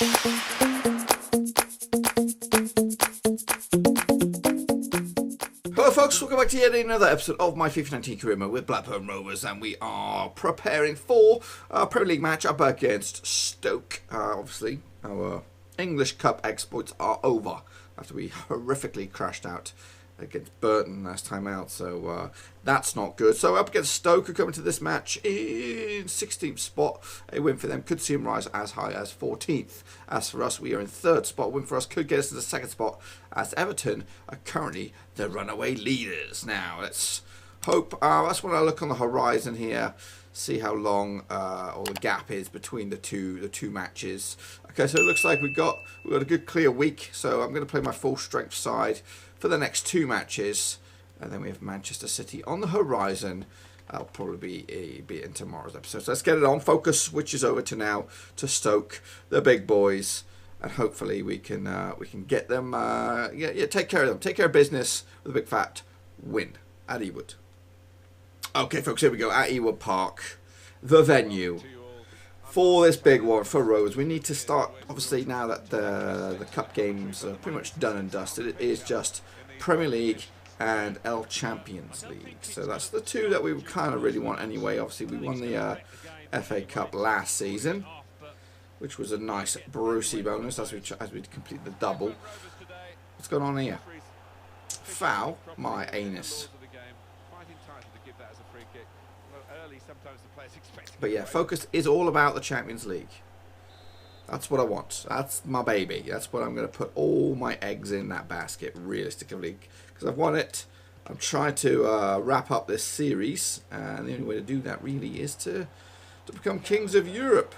Hello folks, welcome back to yet another episode of my FIFA 19 career mode with Blackburn Rovers, and we are preparing for our Premier League match up against Stoke. Obviously, our English Cup exploits are over after we horrifically crashed out against Burton last time out, so that's not good. So up against Stoke, who come into this match in 16th spot. A win for them could see them rise as high as 14th. As for us, we are in 3rd spot. A win for us could get us to the 2nd spot, as Everton are currently the runaway leaders. Now let's hope. That's when I look on the horizon here, see how long or the gap is between the two matches. Okay, so it looks like we've got a good clear week. So I'm going to play my full strength side for the next 2 matches, and then we have Manchester City on the horizon. That'll probably be in tomorrow's episode. So let's get it on. Focus switches over to now to Stoke, the big boys, and hopefully we can get them. Take care of them. Take care of business with a big fat win at Ewood. Okay, folks, here we go at Ewood Park, the venue for this big one for Rose. We need to start, obviously, now that the cup games are pretty much done and dusted. It is just Premier League and L Champions League. So that's the 2 that we kind of really want anyway. Obviously, we won the FA Cup last season, which was a nice Brucey bonus as we complete the double. What's going on here? Foul, my anus. But yeah, focus is all about the Champions League. That's what I want. That's my baby. That's what I'm going to put all my eggs in that basket, realistically, because I've won it. I'm trying to wrap up this series, and the only way to do that really is to become Kings of Europe.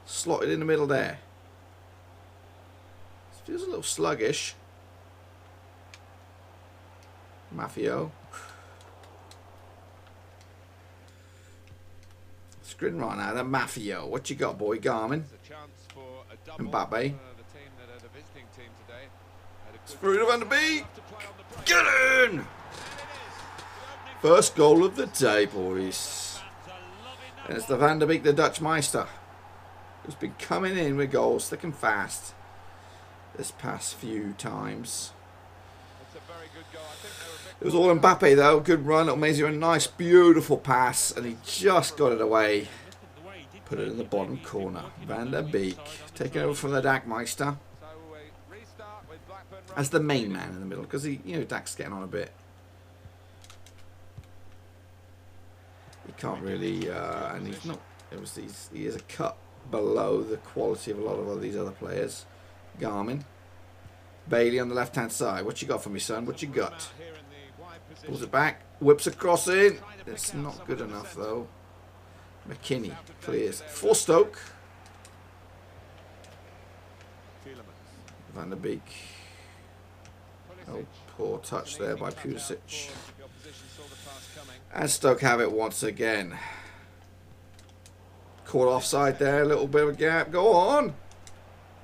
Slotted in the middle there. Feels a little sluggish. Mafio. Screen right now, the Mafio. What you got, boy? Garmin. Mbappe. It's through to Van der Beek. Get in! First goal of the day, boys. And it's the Van der Beek, the Dutch Meister, who's been coming in with goals thick and fast this past few times. It was all Mbappe though. Good run. Amazing. A nice, beautiful pass, and he just got it away. Put it in the bottom corner. Van der Beek taking over from the Dack Meister as the main man in the middle, because Dack's getting on a bit. He can't really, and he's not. He is a cut below the quality of a lot of these other players. Garmin. Bailey on the left-hand side. What you got for me, son? What you got? Pulls it back. Whips across in. It's not good enough, though. McKinney clears for Stoke. Van der Beek. Oh, poor touch there by Pulisic. And Stoke have it once again. Caught offside there. A little bit of a gap. Go on.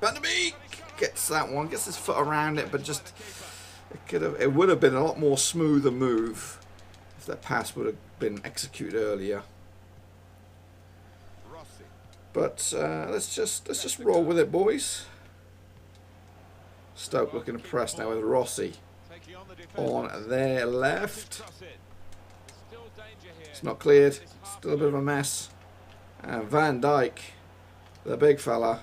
Van der Beek gets that one. Gets his foot around it, but just it would have been a lot more smoother move if that pass would have been executed earlier. But let's just roll with it, boys. Stoke looking to press now with Rossi on their left. It's not cleared. Still a bit of a mess. And Van Dijk, the big fella,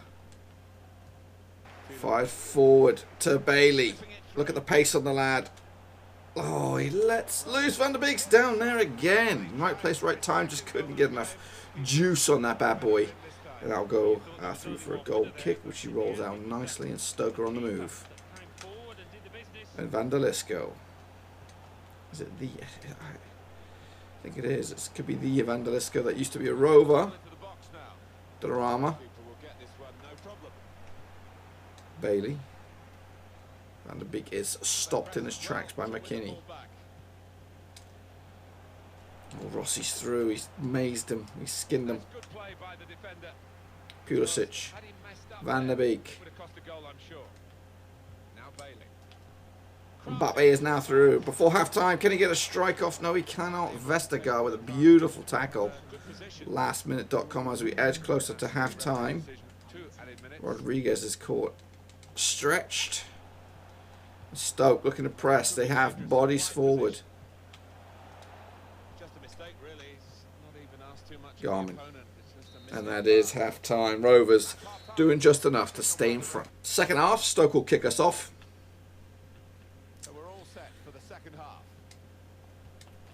fired forward to Bailey. Look at the pace on the lad. Oh, he lets loose. Van der Beek's down there again. Right place, right time. Just couldn't get enough juice on that bad boy. And that'll go through for a goal kick, which he rolls out nicely, and Stoker on the move. And Van der Lisco. Is it the... I think it is. It could be the Van der Lisco that used to be a Rover. Dolorama. Bailey. Van der Beek is stopped in his tracks by McKinney. Oh, Rossi's through. He's mazed him. He's skinned him. Pulisic. Van der Beek. Mbappe is now through. Before half-time, can he get a strike off? No, he cannot. Vestergaard with a beautiful tackle. Lastminute.com as we edge closer to half-time. Rodriguez is caught stretched. Stoke looking to press. They have bodies forward. Garmin. And that is half time. Rovers doing just enough to stay in front. Second half, Stoke will kick us off.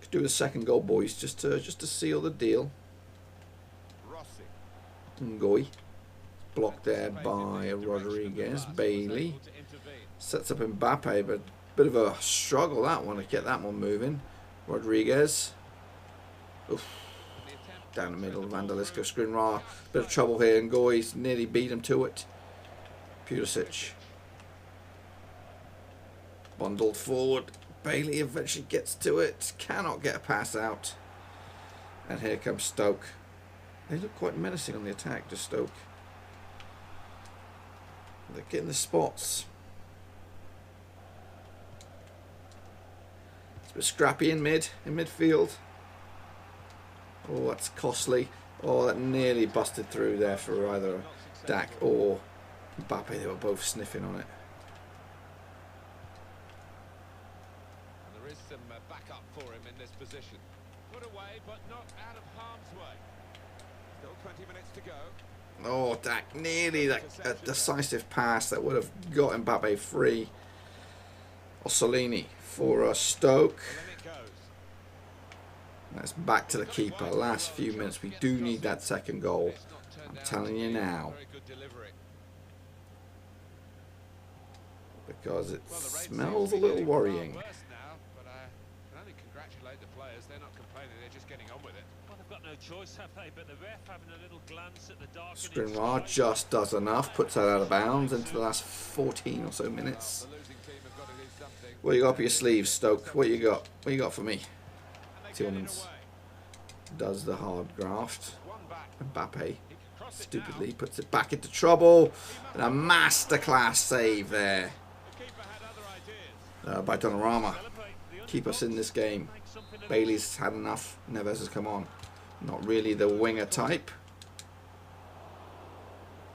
Could do the second goal, boys, just to seal the deal. Ngoy. Blocked there by Rodriguez. Bailey. Sets up Mbappe, but bit of a struggle that one to get that one moving. Rodriguez. Oof. Down the middle, Vandalisco, Skriniar. Bit of trouble here, and Ngoy's nearly beat him to it. Pulisic. Bundled forward. Bailey eventually gets to it. Cannot get a pass out. And here comes Stoke. They look quite menacing on the attack, just Stoke. They're getting the spots. It's a bit scrappy in midfield. Oh, that's costly. Oh, that nearly busted through there for either Dack or Mbappe. They were both sniffing on it. And there is some backup for him in this position. Put away, but not out of harm's way. Still 20 minutes to go. Oh, Dack nearly a decisive pass that would have got Mbappe free. Ossolini for Stoke. That's back to the keeper. Last few minutes. We do need that second goal. I'm telling you now. Because it smells a little worrying. Skriniar just does enough. Puts that out of bounds into the last 14 or so minutes. What you got up your sleeves, Stoke? What you got? What you got for me? Tillmans does the hard graft. Mbappe stupidly puts it back into trouble. And a masterclass save there by Donnarumma. Keep us in this game. Bailey's had enough. Neves has come on. Not really the winger type.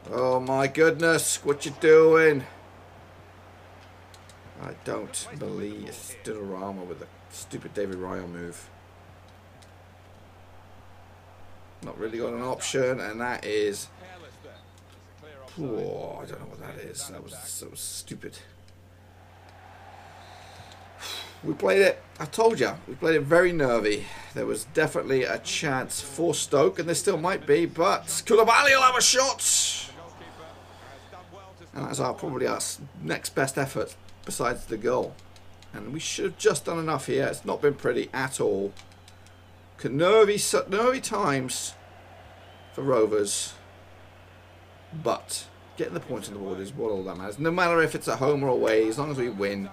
Oh my goodness, what you doing? I don't believe it's Donnarumma with the stupid David Raya move. Not really got an option, and that is... Oh, I don't know what that is. That was stupid. We played it, I told you, we played it very nervy. There was definitely a chance for Stoke, and there still might be, but Koulibaly will have a shot! And that's probably our next best effort, besides the goal. And we should have just done enough here. It's not been pretty at all. Nervy times for Rovers, but getting the points on the board is what all that matters. No matter if it's at home or away, as long as we win,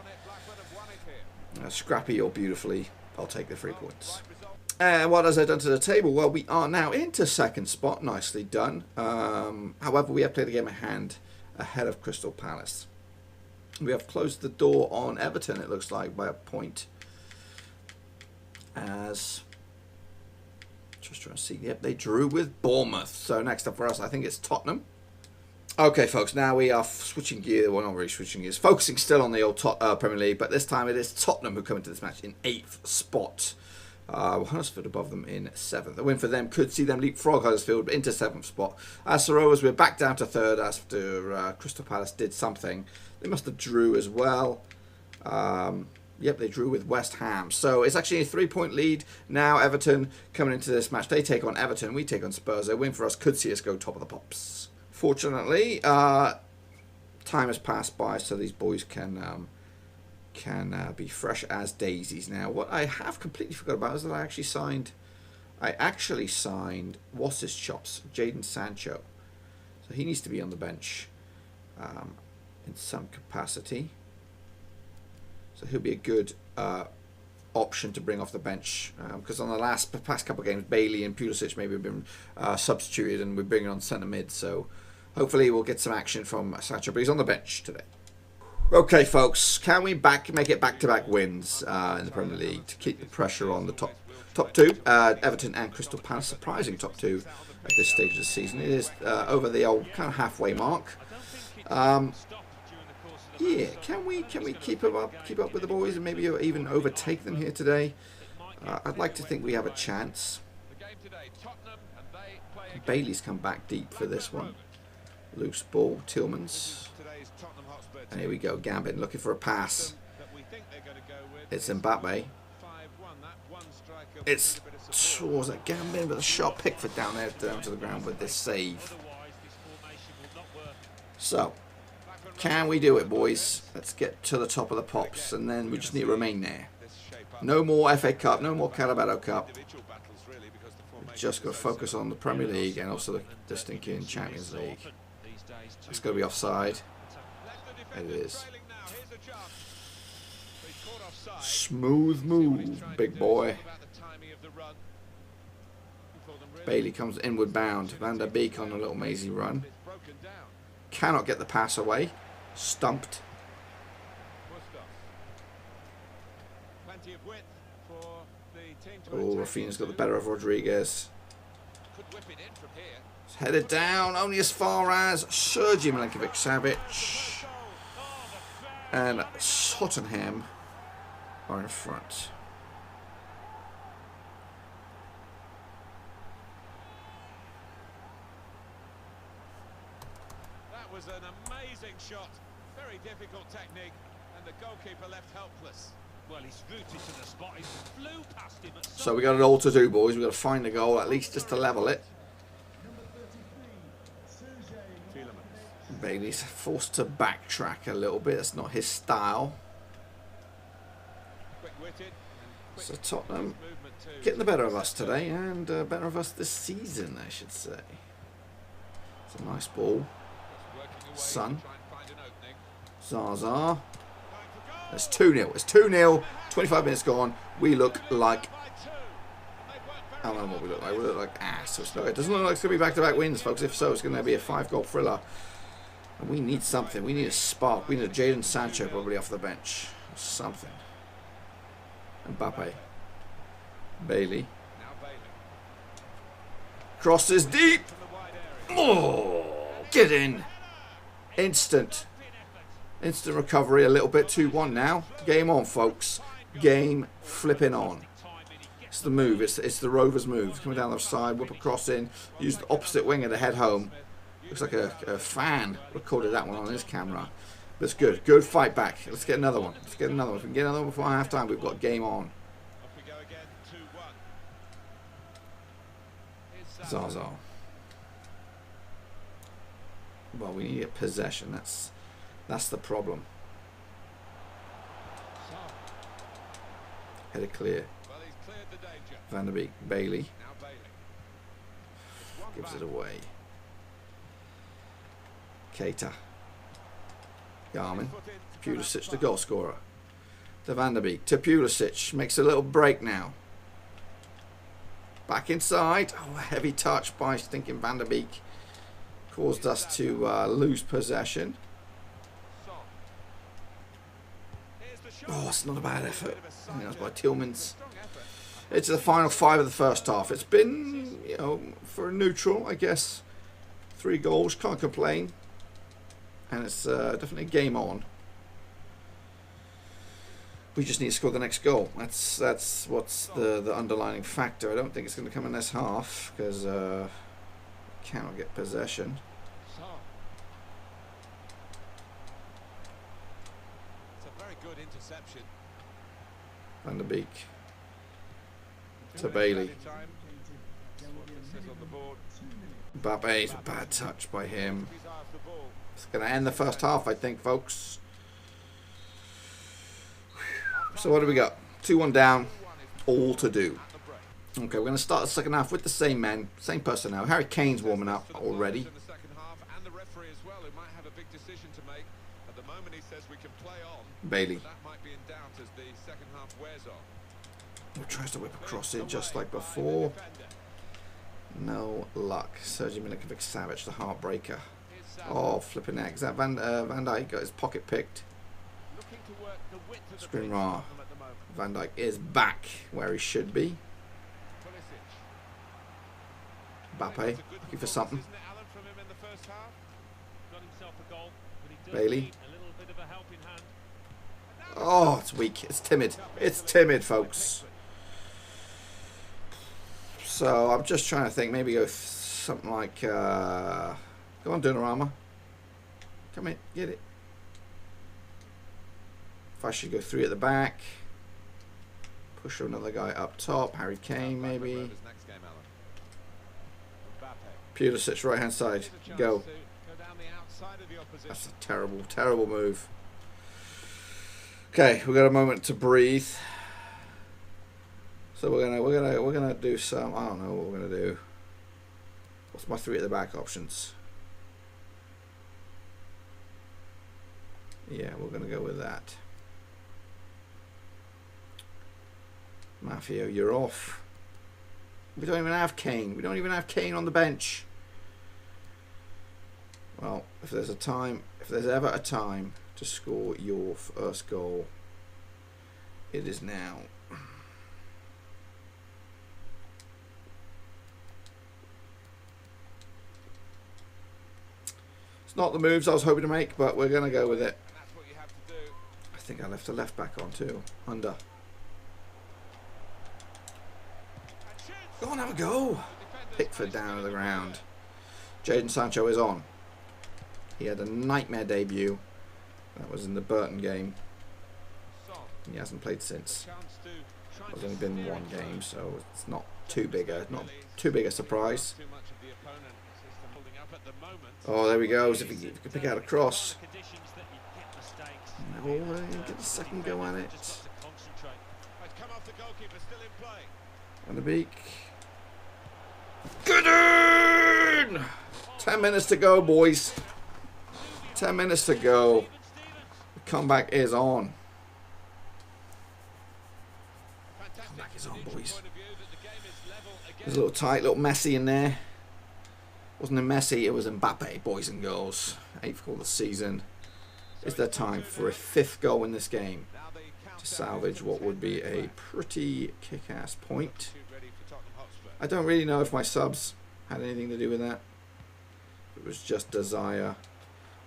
scrappy or beautifully, I'll take the 3 points. And what has I done to the table? Well, we are now into second spot. Nicely done. However, we have played the game ahead of Crystal Palace. We have closed the door on Everton, it looks like, by a point. As... just trying to see. Yep, they drew with Bournemouth. So next up for us, I think it's Tottenham. Okay, folks, now we are switching gear. Well, not really switching gears. Focusing still on the old Premier League, but this time it is Tottenham who come into this match in 8th spot. Huddersfield above them in 7th. A win for them could see them leapfrog Huddersfield into 7th spot. As for Rovers, we're back down to 3rd after Crystal Palace did something. They must have drew as well. Yep, they drew with West Ham. So it's actually a 3-point lead. Now Everton coming into this match. They take on Everton. We take on Spurs. A win for us could see us go top of the pops. Fortunately, time has passed by, so these boys can be fresh as daisies now. What I have completely forgot about is that I actually signed What's His Chops, Jadon Sancho. So he needs to be on the bench in some capacity. So he'll be a good option to bring off the bench, because on the past couple of games, Bailey and Pulisic maybe have been substituted, and we're bringing on centre mid. So hopefully we'll get some action from Sancho, but he's on the bench today. Okay, folks, can we make it back-to-back wins in the Premier League to keep the pressure on the top two? Everton and Crystal Palace, surprising top two. at this stage of the season. It is over the old kind of halfway mark. Yeah, can we keep up with the boys and maybe even overtake them here today? I'd like to think we have a chance. Bailey's come back deep for this one. Loose ball, Tillmans. And here we go, Gambin looking for a pass. It's Mbappe. It's towards that Gambin, but the shot Pickford down there down to the ground with this save. So, can we do it, boys? Let's get to the top of the pops, and then we just need to remain there. No more FA Cup, no more Carabao Cup. We're just got to focus on the Premier League and also the stinking Champions League. It's going to be offside. It is. Smooth move, big boy. Bailey comes inward bound. Van der Beek on a little mazy run. Cannot get the pass away. Stumped. Oh, Rafinha's got the better of Rodriguez. It's headed down only as far as Sergej Milinkovic-Savic. And Tottenham are in front. That was an amazing shot. Very difficult technique, and the goalkeeper left helpless. Well, he's rooted to the spot. He flew past him. So we got it all to do, boys. We've got to find the goal, at least just to level it. Bailey's forced to backtrack a little bit. That's not his style. So Tottenham getting the better of us today, and better of us this season, I should say. It's a nice ball. Son. Zaza. It's 2-0. It's 2-0. 25 minutes gone. We look like... I don't know what we look like. We look like ass. It doesn't look like it's going to be back-to-back wins, folks. If so, it's going to be a 5-goal thriller. And we need something. We need a spark. We need a Jadon Sancho probably off the bench. Something. Mbappe. Bailey. Crosses deep. Oh, get in. Instant recovery a little bit. 2-1 now. Game on, folks. Game flipping on. It's the move. It's the Rovers move. Coming down the side, whip across in. Use the opposite winger to head home. Looks like a fan recorded that one on his camera. But it's good. Good fight back. Let's get another one. Let's get another one. If we can get another one before half time, we've got game on. Zaza. Well, we need a possession. That's the problem. Header clear. Van der Beek. Bailey. Gives it away. Keita. Garmin. Pulisic, the goal scorer. To Van der Beek. To Pulisic. Makes a little break now. Back inside. Oh, a heavy touch by stinking Van der Beek. Caused us to lose possession. Oh, it's not a bad effort. I think that was by Tillmans. It's the final 5 of the first half. It's been, you know, for a neutral, I guess. 3 goals. Can't complain. And it's definitely a game on. We just need to score the next goal. That's what's the underlying factor. I don't think it's going to come in this half because cannot get possession. It's a very good interception. Van der Beek to Bailey. Mbappe, a bad touch by him. It's going to end the first half, I think, folks. So what do we got? 2-1 down, all to do. Okay, we're going to start the second half with the same men, same personnel. Harry Kane's warming up already. Bailey. Who tries to whip across it just like before. No luck. Sergej Milinkovic-Savic, the heartbreaker. Oh, flipping eggs. That Van Dijk got his pocket picked. Skriniar. Van Dijk is back where he should be. Mbappe, looking for something. Bailey. Oh, it's weak. It's timid. It's timid, folks. So I'm just trying to think. Maybe go something like... go on, Donnarumma. Come in. Get it. If I should go 3 at the back. Push another guy up top. Harry Kane, maybe. Pulisic, right hand side. Go. That's a terrible, terrible move. Okay, we've got a moment to breathe. So we're gonna do some. I don't know what we're gonna do. What's my 3 at the back options? Yeah, we're gonna go with that. Mafia, you're off. We don't even have Kane. We don't even have Kane on the bench. Well, if there's ever a time to score your first goal, it is now. It's not the moves I was hoping to make, but we're going to go with it. I think I left the left back on too. Under. Go on, have a go. Pickford down to the ground. Jadon Sancho is on. He had a nightmare debut. That was in the Burton game. He hasn't played since. There's only been 1 game, so it's not too big a surprise. Oh, there he goes. If he could pick out a cross. No, get a second go at it. On the beak. Good in! 10 minutes to go, boys. 10 minutes to go. The comeback is on. Comeback is on, boys. There's a little tight, little Messi in there. Wasn't a Messi, it was Mbappe, boys and girls. 8th goal of the season. Is there time for a 5th goal in this game to salvage what would be a pretty kick-ass point? I don't really know if my subs had anything to do with that. It was just desire.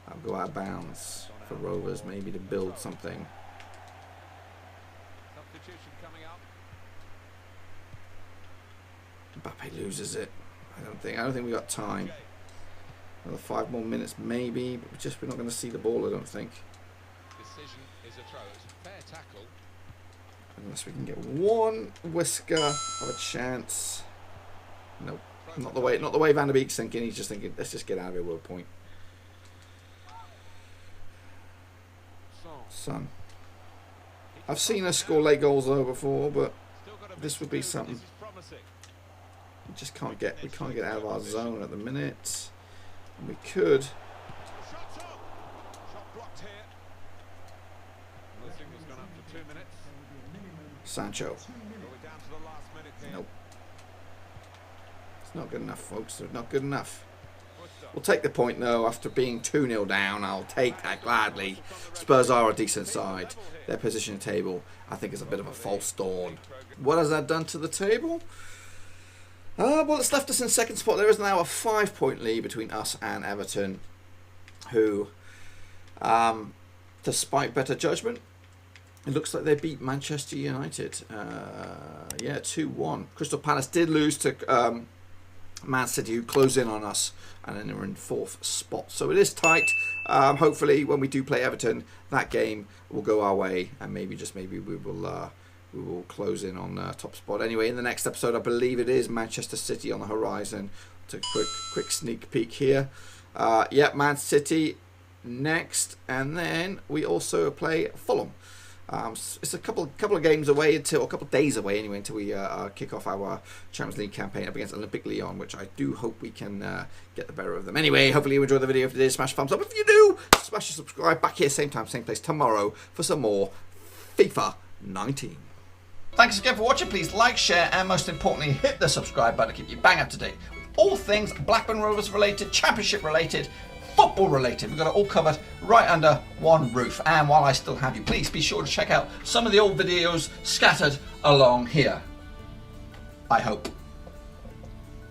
I'll go out of bounds for Rovers, maybe to build something. Mbappe loses it. I don't think we got time. Another 5 more minutes maybe, but we're not going to see the ball, I don't think. Decision is a throw. It's a fair tackle. Unless we can get 1 whisker of a chance. Nope. Not the way Van der Beek's thinking. He's just thinking, let's just get out of here with a point. Son. I've seen us score late goals though before, but this would be something. We can't get out of our zone at the minute. And we could. Sancho. Nope. It's not good enough, folks. It's not good enough. We'll take the point though. After being 2-0 down, I'll take that gladly. Spurs are a decent side. Their position in the table, I think, is a bit of a false dawn. What has that done to the table? Well, it's left us in 2nd spot. There is now a 5-point lead between us and Everton, who, despite better judgment, it looks like they beat Manchester United. Yeah, 2-1. Crystal Palace did lose to Man City, who close in on us, and then they're in 4th spot. So it is tight. Hopefully, when we do play Everton, that game will go our way, and maybe we will close in on top spot. Anyway, in the next episode, I believe it is Manchester City on the horizon. Take a quick sneak peek here. Yeah, Man City next, and then we also play Fulham. It's a couple of games away a couple of days away anyway, until we kick off our Champions League campaign up against Olympique Lyon, which I do hope we can get the better of them. Anyway, hopefully you enjoyed the video. If you did, smash a thumbs up. If you do, smash your subscribe. Back here, same time, same place tomorrow for some more FIFA 19. Thanks again for watching. Please like, share, and most importantly, hit the subscribe button to keep you bang up to date with all things Blackburn Rovers related, Championship related, football related. We've got it all covered right under one roof. And while I still have you, please be sure to check out some of the old videos scattered along here. I hope.